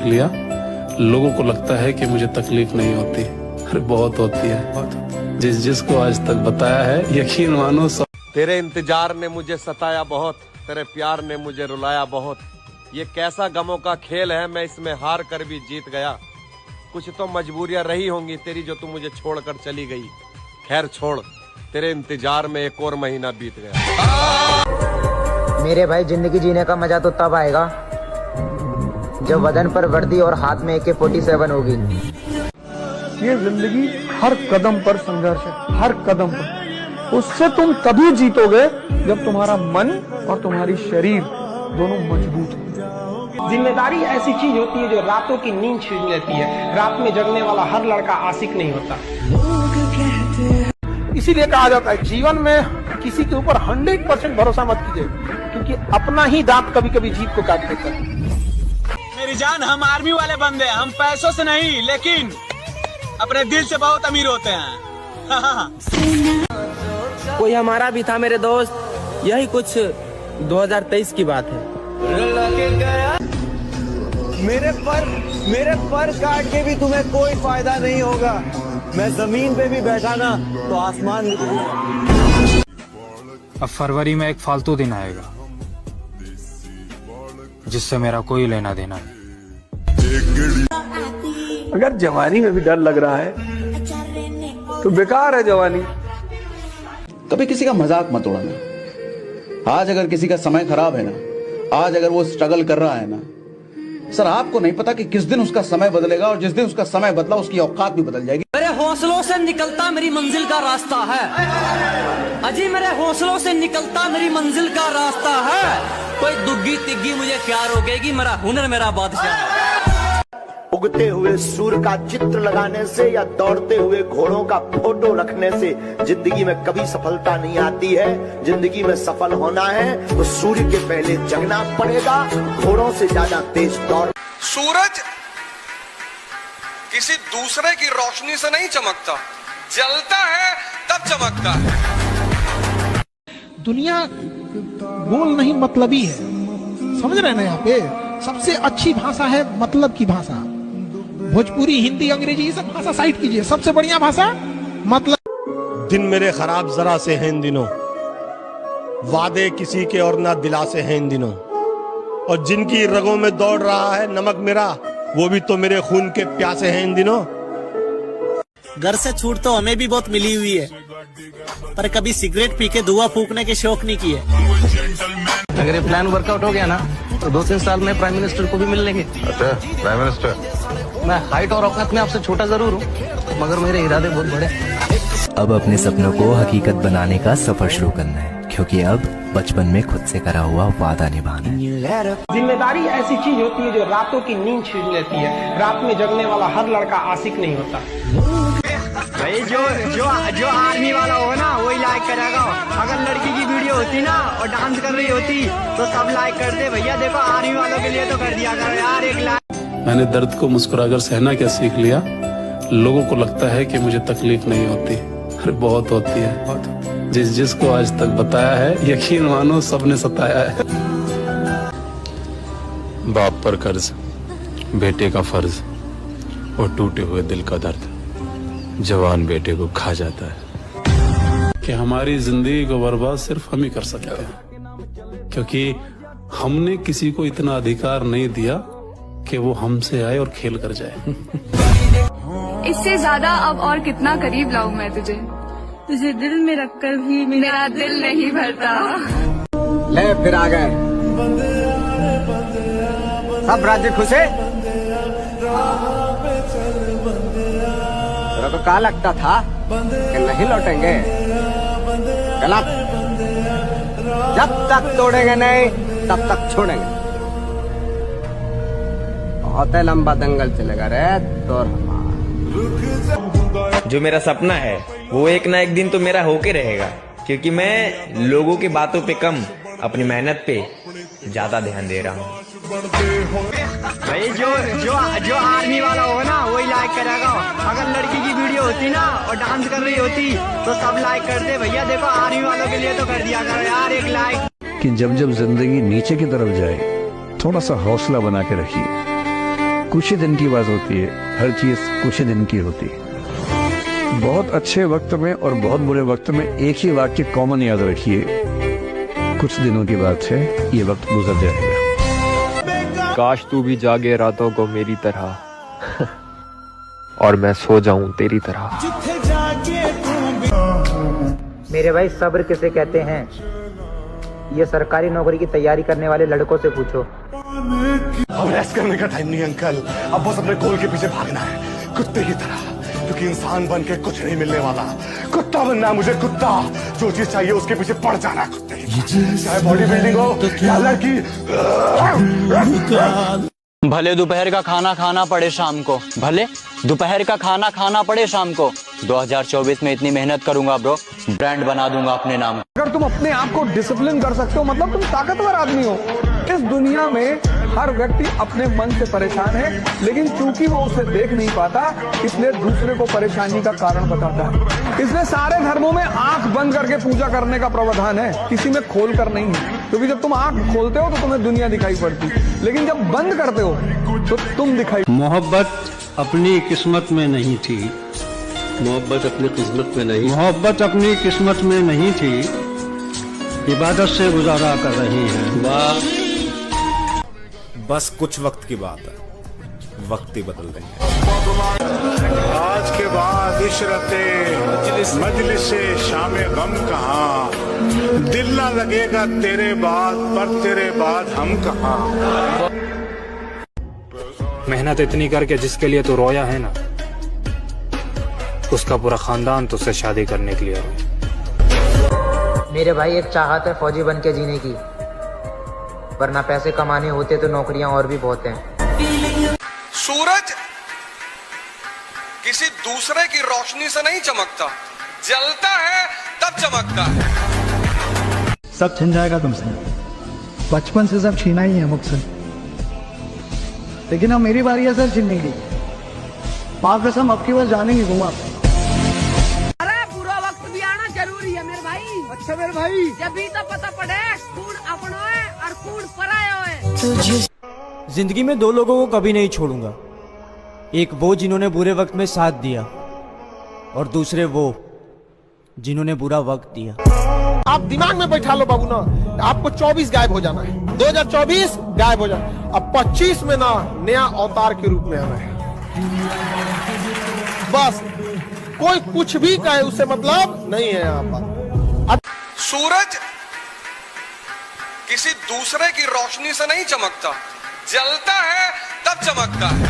लिया, लोगों को लगता है कि मुझे तकलीफ नहीं होती, अरे बहुत होती है। जिसको आज तक बताया है, यकीन मानो सब। तेरे इंतजार ने मुझे सताया बहुत, तेरे प्यार ने मुझे रुलाया बहुत। ये कैसा गमों का खेल है, मैं इसमें हार कर भी जीत गया। कुछ तो मजबूरियां रही होंगी तेरी जो तू मुझे छोड़कर चली गई। खैर छोड़, तेरे इंतजार में एक और महीना बीत गया। मेरे भाई, जिंदगी जीने का मजा तो तब आएगा जब बदन पर वर्दी और हाथ में AK-47 होगी। ये जिंदगी हर कदम पर संघर्ष है, हर कदम पर। उससे तुम तभी जीतोगे जब तुम्हारा मन और तुम्हारी शरीर दोनों मजबूत हो। जिम्मेदारी ऐसी चीज होती है जो रातों की नींद छीन लेती है। रात में जगने वाला हर लड़का आशिक नहीं होता। इसीलिए कहा जाता है जीवन में किसी के ऊपर 100% भरोसा मत कीजिए, क्योंकि अपना ही दांत कभी कभी जीत को काट देता है। मेरी जान, हम आर्मी वाले बंदे हैं, हम पैसों से नहीं लेकिन अपने दिल से बहुत अमीर होते हैं। कोई हमारा भी था मेरे दोस्त, यही कुछ 2023 की बात है। मेरे पर काट के भी तुम्हें कोई फायदा नहीं होगा। मैं जमीन पे भी बैठा ना तो आसमान में। अब फरवरी में एक फालतू दिन आएगा जिससे मेरा कोई लेना देना नहीं। अगर जवानी में भी डर लग रहा है तो बेकार है जवानी। कभी किसी का मजाक मत उड़ाना। आज अगर किसी का समय खराब है ना, आज अगर वो स्ट्रगल कर रहा है ना, सर आपको नहीं पता कि किस दिन उसका समय बदलेगा, और जिस दिन उसका समय बदला उसकी औकात भी बदल जाएगी। मेरे हौसलों से निकलता मेरी मंजिल का रास्ता है अजी, मेरे हौसलों से निकलता मेरी मंजिल का रास्ता है। कोई दुग्गी तिग्गी मुझे क्या रोकेगी, मेरा हुनर मेरा बादशाह है। उगते हुए सूर्य का चित्र लगाने से या दौड़ते हुए घोड़ों का फोटो रखने से जिंदगी में कभी सफलता नहीं आती है। जिंदगी में सफल होना है तो सूर्य के पहले जगना पड़ेगा, घोड़ों से ज्यादा तेज दौड़। सूरज किसी दूसरे की रोशनी से नहीं चमकता, जलता है तब चमकता है। दुनिया बोल नहीं मतलबी है, समझ रहे हैं ना। यहाँ पे सबसे अच्छी भाषा है मतलब की भाषा। भोजपुरी, हिंदी, अंग्रेजी, ये सब भाषा साइड कीजिए, सबसे बढ़िया भाषा मतलब। दिन मेरे खराब जरा से हैं इन दिनों, वादे किसी के और ना दिलासे हैं इन दिनों, और जिनकी रगों में दौड़ रहा है नमक मेरा, वो भी तो मेरे खून के प्यासे हैं इन दिनों। घर से छूट तो हमें भी बहुत मिली हुई है, पर कभी सिगरेट पी के धुआं फूकने के शौक नहीं किए। अगर ये प्लान वर्कआउट हो गया ना तो 2-3 साल में प्राइम मिनिस्टर को भी मिल लेंगे। अच्छा, प्राइम मिनिस्टर? मैं हाइट और औकात में आपसे छोटा जरूर हूँ, मगर मेरे इरादे बहुत बड़े। अब अपने सपनों को हकीकत बनाने का सफर शुरू करना है, क्योंकि अब बचपन में खुद से करा हुआ वादा निभाना है। जिम्मेदारी ऐसी चीज होती है जो रातों की नींद छीन लेती है। रात में जगने वाला हर लड़का आशिक नहीं होता। भाई जो आर्मी वाला होगा ना वही लाइक करेगा। अगर लड़की की वीडियो होती ना और डांस कर रही होती तो सब लाइक करते। भैया देखो, आर्मी वालों के लिए तो कर दिया करो यार एक लाइक। मैंने दर्द को मुस्कुराकर सहना क्या सीख लिया, लोगों को लगता है कि मुझे तकलीफ नहीं होती, अरे बहुत होती है। जिसको आज तक बताया है, यकीन मानो सबने सताया है। बाप पर कर्ज, बेटे का फर्ज और टूटे हुए दिल का दर्द जवान बेटे को खा जाता है कि हमारी जिंदगी को बर्बाद सिर्फ हम ही कर सकते हैं, क्योंकि हमने किसी को इतना अधिकार नहीं दिया कि वो हमसे आए और खेल कर जाए। इससे ज्यादा अब और कितना करीब लाऊं मैं तुझे दिल में रखकर भी मेरा दिल नहीं भरता। ले फिर आ गए सब राज्य खुश है। तो क्या लगता था कि नहीं लौटेंगे? गलत। जब तक तोड़ेंगे नहीं तब तक छोड़ेंगे। बहुत लंबा दंगल चलेगा रे तोर। जो मेरा सपना है वो एक ना एक दिन तो मेरा होके रहेगा, क्योंकि मैं लोगों की बातों पे कम अपनी मेहनत पे ज्यादा ध्यान दे रहा हूँ। भाई जो आर्मी वाला होगा ना वही लाइक करेगा। अगर लड़की की वीडियो होती ना और डांस कर रही होती तो सब लाइक करते। भैया देखो, आर्मी वालों के लिए तो कर दिया करो यार एक लाइक। कि जब जब जिंदगी नीचे की तरफ जाए थोड़ा सा हौसला बना के रखिए। कुछ ही दिन की बात होती है, हर चीज कुछ ही दिन की होती है। बहुत अच्छे वक्त में और बहुत बुरे वक्त में एक ही वाक्य कॉमन याद रखिए, कुछ दिनों की बात है, ये वक्त गुजर जाएगा। काश तू भी जागे रातों को मेरी तरह और मैं सो जाऊं तेरी तरह। मेरे भाई सब्र किसे कहते हैं, ये सरकारी नौकरी की तैयारी करने वाले लड़कों से पूछो। अब रेस्ट करने का टाइम नहीं अंकल, अब बस अपने गोल के पीछे भागना है कुत्ते की तरह, क्योंकि इंसान बन के कुछ नहीं मिलने वाला। कुत्ता बनना है मुझे, कुत्ता। जो चीज चाहिए उसके पीछे पड़ जाना है कुत्ते की तरह, चाहे बॉडी बिल्डिंग हो या लड़की। भले दोपहर का खाना खाना पड़े शाम को, भले दोपहर का खाना खाना पड़े शाम को, 2024 में इतनी मेहनत करूंगा ब्रो, ब्रांड बना दूंगा अपने नाम। अगर तुम अपने आप को डिसिप्लिन कर सकते हो मतलब तुम ताकतवर आदमी हो। इस दुनिया में हर व्यक्ति अपने मन से परेशान है, लेकिन चूंकि वो उसे देख नहीं पाता इसलिए दूसरे को परेशानी का कारण बताता है। इसलिए सारे धर्मों में आंख बंद करके पूजा करने का प्रावधान है, किसी में खोल कर नहीं है, क्योंकि जब तुम आंख खोलते हो तो तुम्हें दुनिया दिखाई पड़ती, लेकिन जब बंद करते हो तो तुम दिखाई। मोहब्बत अपनी किस्मत में नहीं थी, मोहब्बत अपनी किस्मत में नहीं, मोहब्बत अपनी किस्मत में नहीं थी, इबादत से गुजारा कर रही है। बस कुछ वक्त की बात है, वक्त ही बदल रही है। आज के बाद इशरते मजलिस से शामे गम कहाँ, दिल ना लगेगा तेरे बाद, पर तेरे बाद हम कहाँ। मेहनत इतनी करके जिसके लिए तू रोया है ना, उसका पूरा खानदान तुझसे शादी करने के लिए रोया। मेरे भाई एक चाहत है फौजी बन के जीने की, वरना पैसे कमाने होते तो नौकरियां और भी बहुत हैं। सूरज किसी दूसरे की रोशनी से नहीं चमकता, जलता है तब चमकता है। सब छिन जाएगा तुमसे, बचपन से सब छीना ही है मुझसे, लेकिन अब मेरी बारी है सर छीनने की। पाक कसम अब की बार जाने की घुमा। अरे बुरा वक्त भी आना जरूरी है मेरे भाई। अच्छा मेरे भाई, जब भी तो पता पड़े कौन अपना है और कौन पराया है। जिंदगी में दो लोगों को कभी नहीं छोड़ूंगा, एक वो जिन्होंने बुरे वक्त में साथ दिया और दूसरे वो जिन्होंने बुरा वक्त दिया। आप दिमाग में बैठा लो बाबू ना, आपको 24 गायब हो जाना है, 2024 गायब हो जाना, अब 25 में ना नया अवतार के रूप में आना है। बस कोई कुछ भी कहे उससे मतलब नहीं है यहाँ पर। सूरज किसी दूसरे की रोशनी से नहीं चमकता, जलता है तब चमकता है।